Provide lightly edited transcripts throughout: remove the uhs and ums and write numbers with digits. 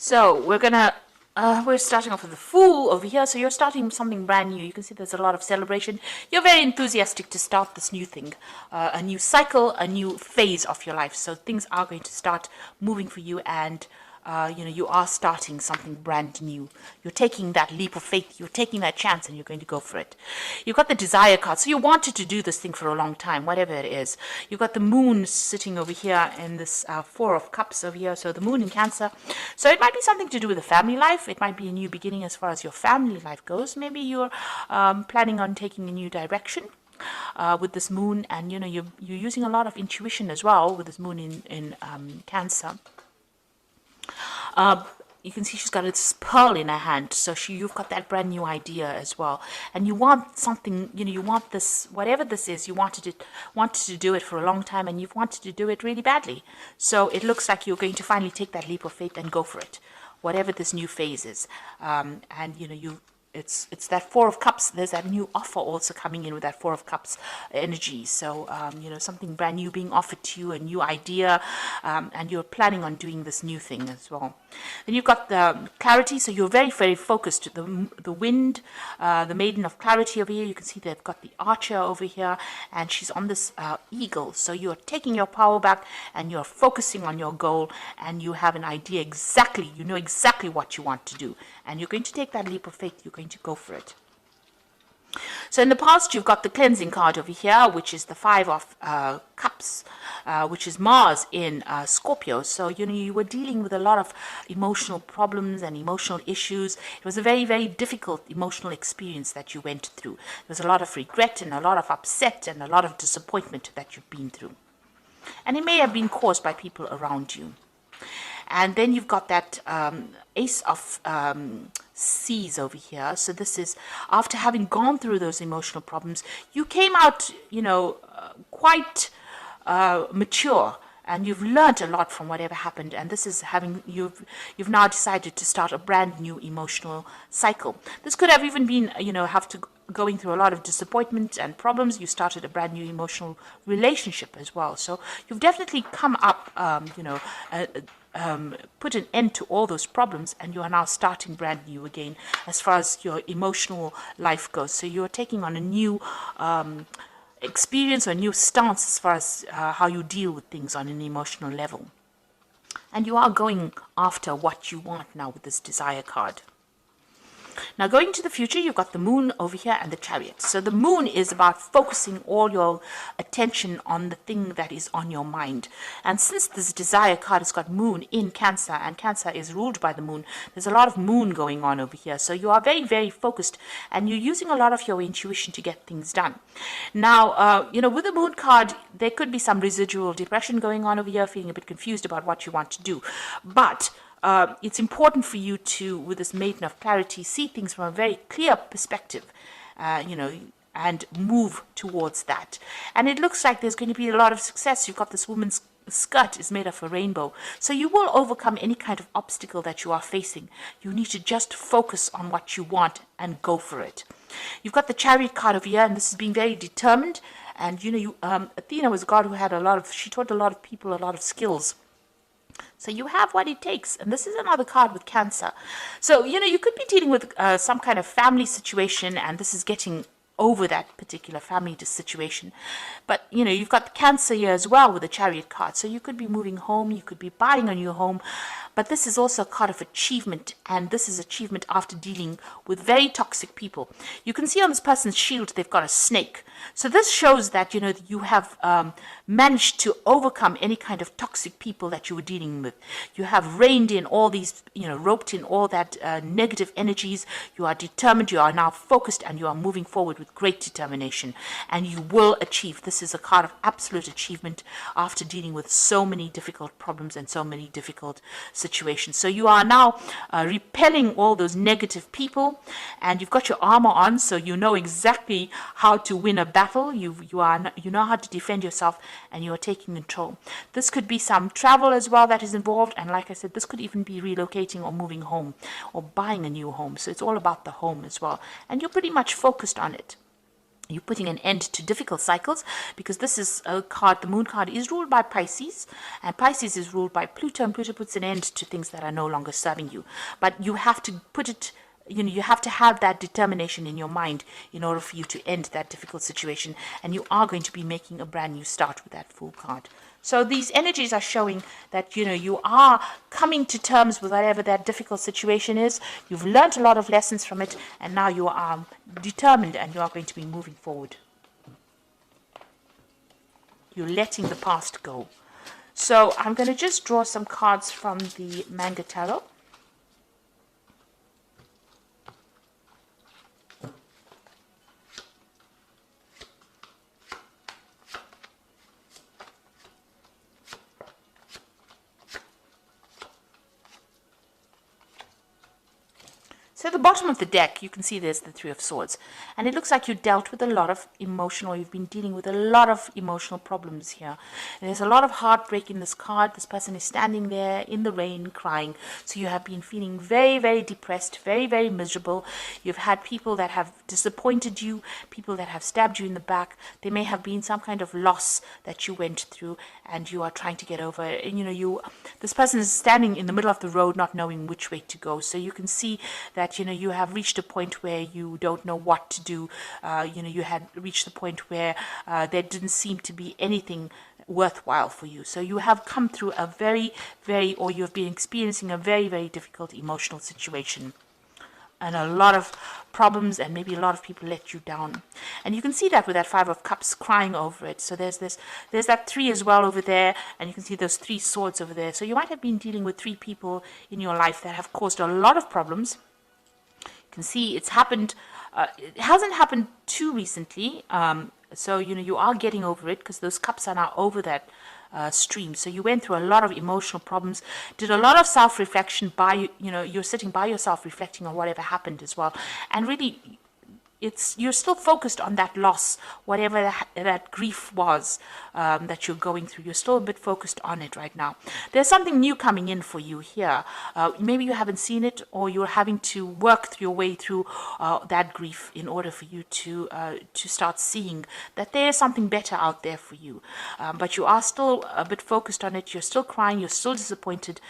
So we're starting off with the Fool over here. So you're starting something brand new. You can see there's a lot of celebration. You're very enthusiastic to start this new thing, a new cycle, a new phase of your life. So things are going to start moving for you, and you are starting something brand new. You're taking that leap of faith. You're taking that chance, and you're going to go for it. You've got the Desire card. So you wanted to do this thing for a long time, whatever it is. You've got the Moon sitting over here in this Four of Cups over here. So the Moon in Cancer. So it might be something to do with the family life. It might be a new beginning as far as your family life goes. Maybe you're planning on taking a new direction. With this Moon, and you're using a lot of intuition as well with this Moon in Cancer. You can see she's got this pearl in her hand, so you've got that brand new idea as well, and you want something. You want this, whatever this is. You wanted to do it for a long time, and you've wanted to do it really badly. So it looks like you're going to finally take that leap of faith and go for it, whatever this new phase is. It's that Four of Cups. There's that new offer also coming in with that Four of Cups energy. So, something brand new being offered to you, a new idea, and you're planning on doing this new thing as well. Then you've got the Clarity. So you're very, very focused. The Wind, the Maiden of Clarity over here. You can see they've got the Archer over here, and she's on this Eagle. So you're taking your power back, and you're focusing on your goal, and you have an idea exactly. You know exactly what you want to do, and you're going to take that leap of faith. You're going to go for it. So in the past, you've got the Cleansing card over here, which is the Five of Cups, which is Mars in Scorpio. So you were dealing with a lot of emotional problems and emotional issues. It was a very, very difficult emotional experience that you went through. There was a lot of regret and a lot of upset and a lot of disappointment that you've been through, and it may have been caused by people around you. And then you've got that Ace of Seas over here. So this is after having gone through those emotional problems, you came out, quite mature, and you've learned a lot from whatever happened. And this is you've now decided to start a brand new emotional cycle. This could have even been, going through a lot of disappointment and problems. You started a brand new emotional relationship as well. So you've definitely come up, put an end to all those problems, and you are now starting brand new again as far as your emotional life goes. So you're taking on a new experience or a new stance as far as how you deal with things on an emotional level. And you are going after what you want now with this Desire card. Now, going to the future, you've got the Moon over here and the Chariot. So the Moon is about focusing all your attention on the thing that is on your mind. And since this Desire card has got Moon in Cancer, and Cancer is ruled by the Moon, there's a lot of Moon going on over here. So you are very, very focused, and you're using a lot of your intuition to get things done. Now, with the Moon card, there could be some residual depression going on over here, feeling a bit confused about what you want to do. But it's important for you to, with this Maiden of Clarity, see things from a very clear perspective, and move towards that. And it looks like there's going to be a lot of success. You've got this woman's skirt is made of a rainbow. So you will overcome any kind of obstacle that you are facing. You need to just focus on what you want and go for it. You've got the Chariot card over here, and this is being very determined. And, Athena was a god who she taught a lot of people a lot of skills. So you have what it takes. And this is another card with Cancer. So, you could be dealing with some kind of family situation, and this is getting over that particular family situation. But, you've got the Cancer here as well with the Chariot card. So you could be moving home, you could be buying a new home. But this is also a card of achievement, and this is achievement after dealing with very toxic people. You can see on this person's shield, they've got a snake. So this shows that, you have managed to overcome any kind of toxic people that you were dealing with. You have reined in all these, roped in all that negative energies. You are determined, you are now focused, and you are moving forward with great determination. And you will achieve. This is a card of absolute achievement after dealing with so many difficult problems and so many difficult situations. So you are now repelling all those negative people, and you've got your armor on, so you know exactly how to win a battle. You know how to defend yourself, and you are taking control. This could be some travel as well that is involved, and like I said, this could even be relocating or moving home or buying a new home. So it's all about the home as well, and you're pretty much focused on it. You're putting an end to difficult cycles, because this is a card, the moon card is ruled by Pisces, and Pisces is ruled by Pluto, and Pluto puts an end to things that are no longer serving you. But you have to put it, you have to have that determination in your mind in order for you to end that difficult situation, and you are going to be making a brand new start with that Fool card. So these energies are showing that, you are coming to terms with whatever that difficult situation is. You've learned a lot of lessons from it, and now you are determined and you are going to be moving forward. You're letting the past go. So I'm going to just draw some cards from the Manga Tarot. So at the bottom of the deck, you can see there's the Three of Swords. And it looks like you dealt with a lot of emotional, you've been dealing with a lot of emotional problems here. And there's a lot of heartbreak in this card. This person is standing there in the rain crying. So you have been feeling very, very depressed, very, very miserable. You've had people that have disappointed you, people that have stabbed you in the back. There may have been some kind of loss that you went through, and you are trying to get over it. And this person is standing in the middle of the road not knowing which way to go. So you can see that you have reached a point where you don't know what to do. You had reached the point where there didn't seem to be anything worthwhile for you. So you have come through a very, very, or you've been experiencing a very, very difficult emotional situation, and a lot of problems, and maybe a lot of people let you down. And you can see that with that Five of Cups crying over it. So there's that three as well over there, and you can see those three swords over there. So you might have been dealing with three people in your life that have caused a lot of problems. You can see it's happened. It hasn't happened too recently. So you are getting over it, because those cups are now over that stream. So you went through a lot of emotional problems, did a lot of self-reflection by, you're sitting by yourself reflecting on whatever happened as well. And really, you're still focused on that loss, whatever that grief was that you're going through. You're still a bit focused on it right now. There's something new coming in for you here. Maybe you haven't seen it, or you're having to work your way through that grief in order for you to start seeing that there's something better out there for you. But you are still a bit focused on it. You're still crying. You're still disappointed.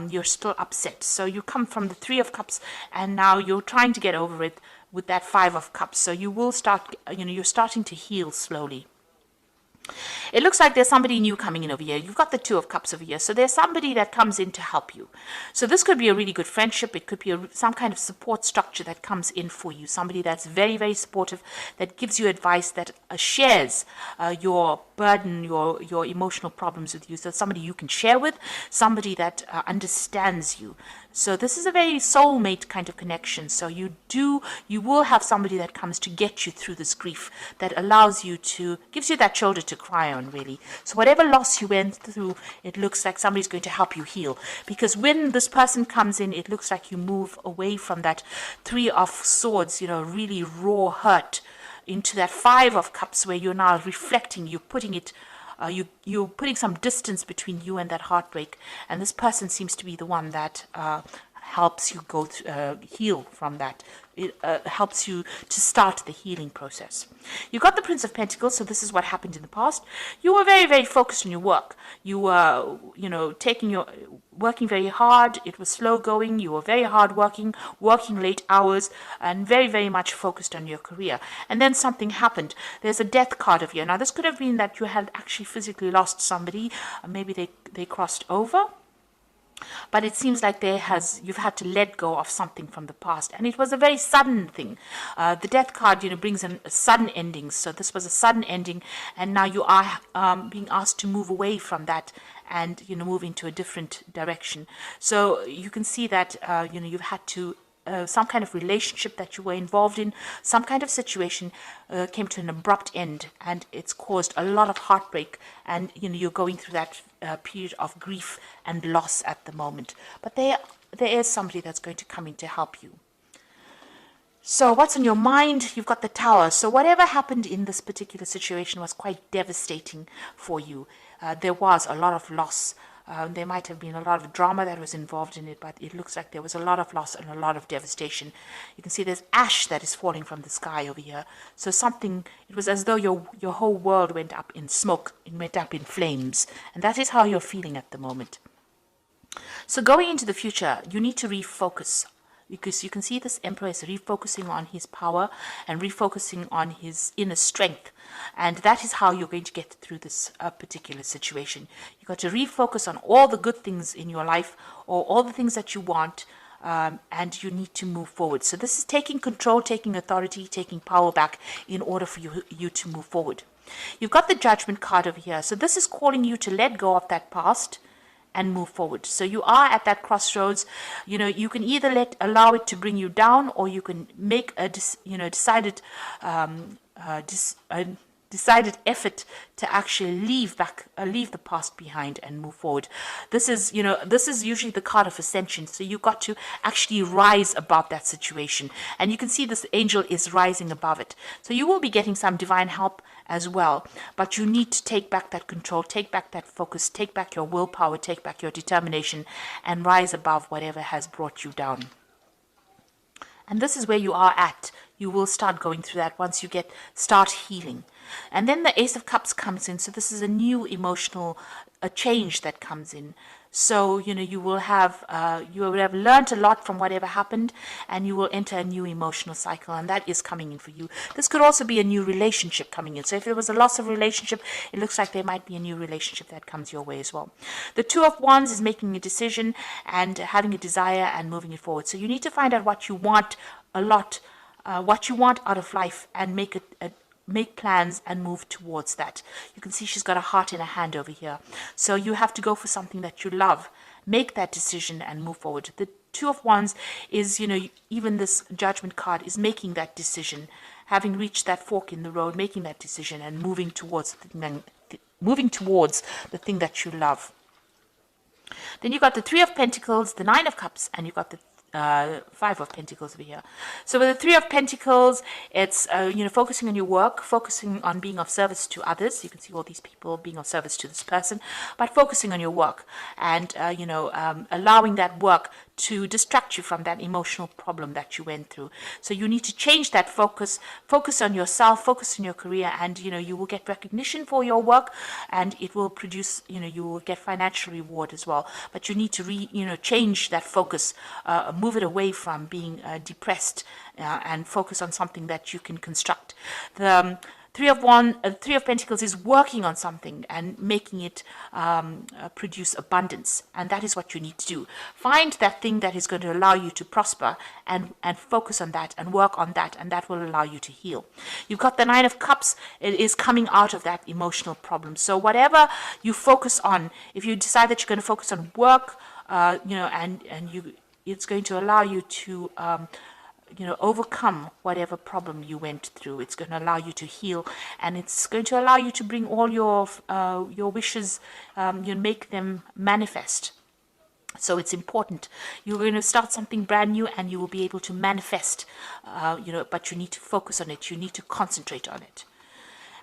You're still upset. So you come from the Three of Cups, and now you're trying to get over it with that Five of Cups. So you will start, you're starting to heal slowly. It looks like there's somebody new coming in over here. You've got the Two of Cups over here. So there's somebody that comes in to help you. So this could be a really good friendship. It could be some kind of support structure that comes in for you. Somebody that's very, very supportive, that gives you advice, that shares your burden, your emotional problems with you. So somebody you can share with, somebody that understands you. So this is a very soulmate kind of connection. So you will have somebody that comes to get you through this grief, that allows you gives you that shoulder to cry on, really. So whatever loss you went through, it looks like somebody's going to help you heal. Because when this person comes in, it looks like you move away from that Three of Swords, really raw hurt, into that Five of Cups, where you're now reflecting, you're putting it, you're putting some distance between you and that heartbreak, and this person seems to be the one that helps you go heal from that. It helps you to start the healing process. You got the Prince of Pentacles, so this is what happened in the past. You were very, very focused on your work. You were, working very hard. It was slow going. You were very hard working late hours, and very, very much focused on your career. And then something happened. There's a Death card of you. Now, this could have been that you had actually physically lost somebody. Maybe they crossed over. But it seems like you've had to let go of something from the past, and it was a very sudden thing. The Death card, brings in a sudden ending. So this was a sudden ending, and now you are being asked to move away from that and move into a different direction. So you can see that you've had to. Some kind of relationship that you were involved in, some kind of situation came to an abrupt end, and it's caused a lot of heartbreak, and you're going through that period of grief and loss at the moment. But there is somebody that's going to come in to help you. So what's on your mind? You've got the Tower. So whatever happened in this particular situation was quite devastating for you. There was a lot of loss. There might have been a lot of drama that was involved in it, but it looks like there was a lot of loss and a lot of devastation. You can see there's ash that is falling from the sky over here. So something, it was as though your whole world went up in smoke, it went up in flames. And that is how you're feeling at the moment. So going into the future, you need to refocus, because you can see this Emperor is refocusing on his power and refocusing on his inner strength. And that is how you're going to get through this particular situation. You've got to refocus on all the good things in your life, or all the things that you want, and you need to move forward. So this is taking control, taking authority, taking power back in order for you to move forward. You've got the Judgment card over here. So this is calling you to let go of that past and move forward. So you are at that crossroads. You can either allow it to bring you down, or you can make a decided effort to actually leave the past behind and move forward. This is usually the card of ascension. So you've got to actually rise above that situation. And you can see this angel is rising above it. So you will be getting some divine help as well. But you need to take back that control, take back that focus, take back your willpower, take back your determination, and rise above whatever has brought you down. And this is where you are at. You will start going through that once you start healing. And then the Ace of Cups comes in. So this is a new emotional change that comes in. So, you will have learned a lot from whatever happened, and you will enter a new emotional cycle, and that is coming in for you. This could also be a new relationship coming in. So if there was a loss of relationship, it looks like there might be a new relationship that comes your way as well. The Two of Wands is making a decision and having a desire and moving it forward. So you need to find out what you want what you want out of life, and make plans and move towards that. You can see she's got a heart in her hand over here. So you have to go for something that you love. Make that decision and move forward. The Two of Wands is, even this Judgment card is making that decision, having reached that fork in the road, making that decision and moving towards the thing that you love. Then you got the Three of Pentacles, the Nine of Cups, and you got the Five of Pentacles over here. So with the Three of Pentacles, it's focusing on your work, focusing on being of service to others. You can see all these people being of service to this person, but focusing on your work and allowing that work to distract you from that emotional problem that you went through. So you need to change that focus on yourself, focus on your career, and you will get recognition for your work, and it will produce, you will get financial reward as well. But you need to change that focus, move it away from being depressed, and focus on something that you can construct. The Three of Pentacles is working on something and making it produce abundance, and that is what you need to do. Find that thing that is going to allow you to prosper, and focus on that and work on that, and that will allow you to heal. You've got the Nine of Cups. It is coming out of that emotional problem. So whatever you focus on, if you decide that you're going to focus on work, it's going to allow you to overcome whatever problem you went through. It's going to allow you to heal, and it's going to allow you to bring all your wishes, make them manifest. So it's important. You're going to start something brand new, and you will be able to manifest, but you need to focus on it. You need to concentrate on it.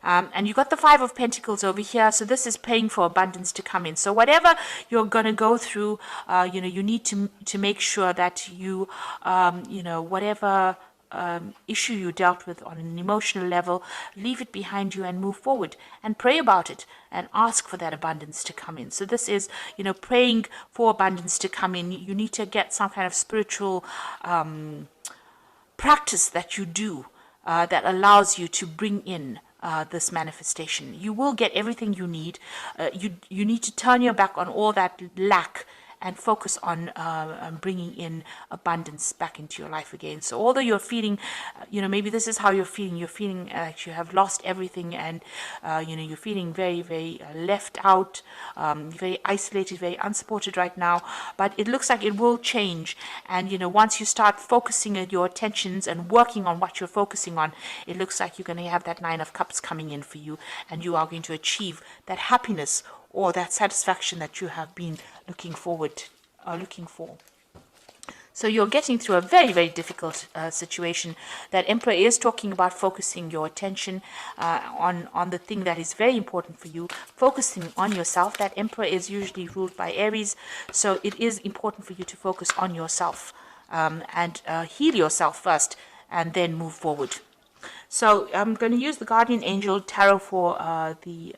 And you got the Five of Pentacles over here. So this is praying for abundance to come in. So whatever you're going to go through, you need to make sure that you, whatever issue you dealt with on an emotional level, leave it behind you and move forward and pray about it and ask for that abundance to come in. So this is, praying for abundance to come in. You need to get some kind of spiritual practice that you do that allows you to bring in this manifestation. You will get everything you need. You need to turn your back on all that lack and focus on bringing in abundance back into your life again. So although you're feeling, maybe this is how you're feeling like you have lost everything, and you're feeling very, very left out, very isolated, very unsupported right now, but it looks like it will change. And once you start focusing your attentions and working on what you're focusing on, it looks like you're going to have that Nine of Cups coming in for you, and you are going to achieve that happiness or that satisfaction that you have been looking for. So you're getting through a very, very difficult situation. That Emperor is talking about focusing your attention on the thing that is very important for you, focusing on yourself. That Emperor is usually ruled by Aries, so it is important for you to focus on yourself and heal yourself first and then move forward. So I'm going to use the Guardian Angel Tarot for the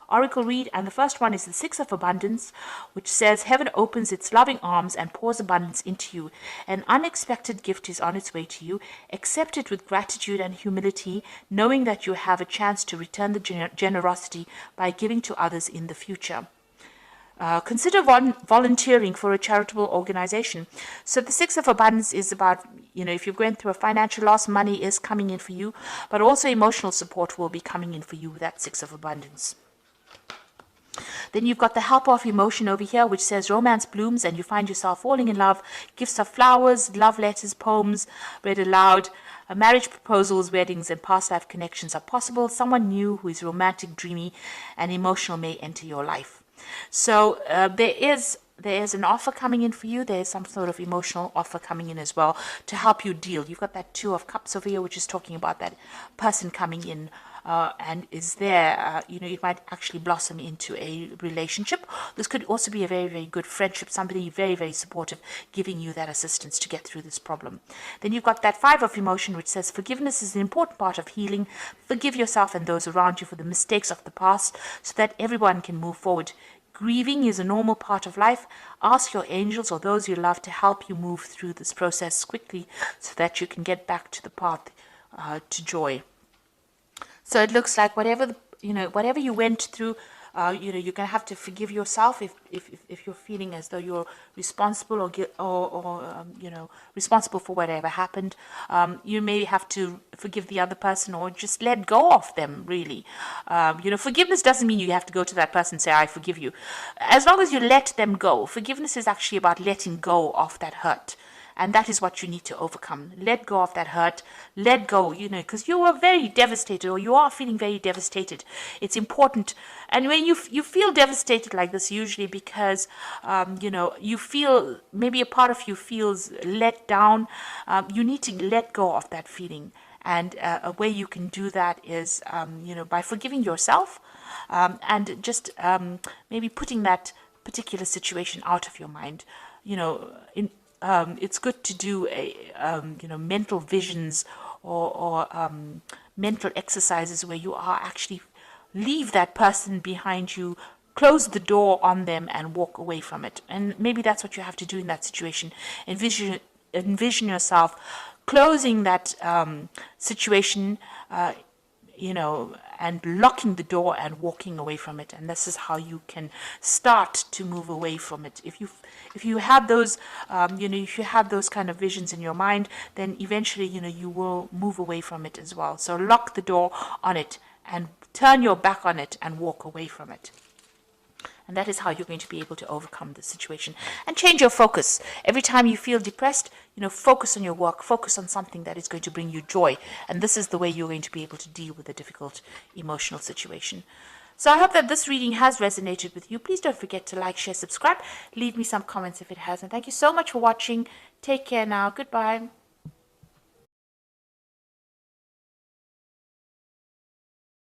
Oracle read, and the first one is the Six of Abundance, which says, heaven opens its loving arms and pours abundance into you. An unexpected gift is on its way to you. Accept it with gratitude and humility, knowing that you have a chance to return the generosity by giving to others in the future. Consider volunteering for a charitable organization. So the Six of Abundance is about, if you're going through a financial loss, money is coming in for you, but also emotional support will be coming in for you with that Six of Abundance. Then you've got the Helper of Emotion over here, which says romance blooms and you find yourself falling in love. Gifts of flowers, love letters, poems read aloud. Marriage proposals, weddings, and past life connections are possible. Someone new who is romantic, dreamy, and emotional may enter your life. So there is an offer coming in for you. There is some sort of emotional offer coming in as well to help you deal. You've got that Two of Cups over here, which is talking about that person coming in and is there. It might actually blossom into a relationship. This could also be a very, very good friendship, somebody very, very supportive, giving you that assistance to get through this problem. Then you've got that Five of Emotion, which says forgiveness is an important part of healing. Forgive yourself and those around you for the mistakes of the past so that everyone can move forward. Grieving is a normal part of life. Ask your angels or those you love to help you move through this process quickly so that you can get back to the path to joy. So it looks like whatever you went through, you're going to have to forgive yourself if you're feeling as though you're responsible or responsible for whatever happened. You may have to forgive the other person or just let go of them, really. Forgiveness doesn't mean you have to go to that person and say, I forgive you. As long as you let them go, forgiveness is actually about letting go of that hurt. And that is what you need to overcome. Let go of that hurt. Let go, because you were very devastated or you are feeling very devastated. It's important. And when you feel devastated like this, usually because, you feel, maybe a part of you feels let down, you need to let go of that feeling. And a way you can do that is, by forgiving yourself and just maybe putting that particular situation out of your mind. It's good to do mental visions or mental exercises where you are actually leave that person behind you, close the door on them and walk away from it. And maybe that's what you have to do in that situation. Envision yourself closing that situation, and locking the door and walking away from it. And this is how you can start to move away from it. If you have those, if you have those kind of visions in your mind, then eventually, you will move away from it as well. So lock the door on it and turn your back on it and walk away from it. And that is how you're going to be able to overcome the situation and change your focus. Every time you feel depressed, focus on your work, focus on something that is going to bring you joy. And this is the way you're going to be able to deal with a difficult emotional situation. So I hope that this reading has resonated with you. Please don't forget to like, share, subscribe. Leave me some comments if it has. And thank you so much for watching. Take care now. Goodbye.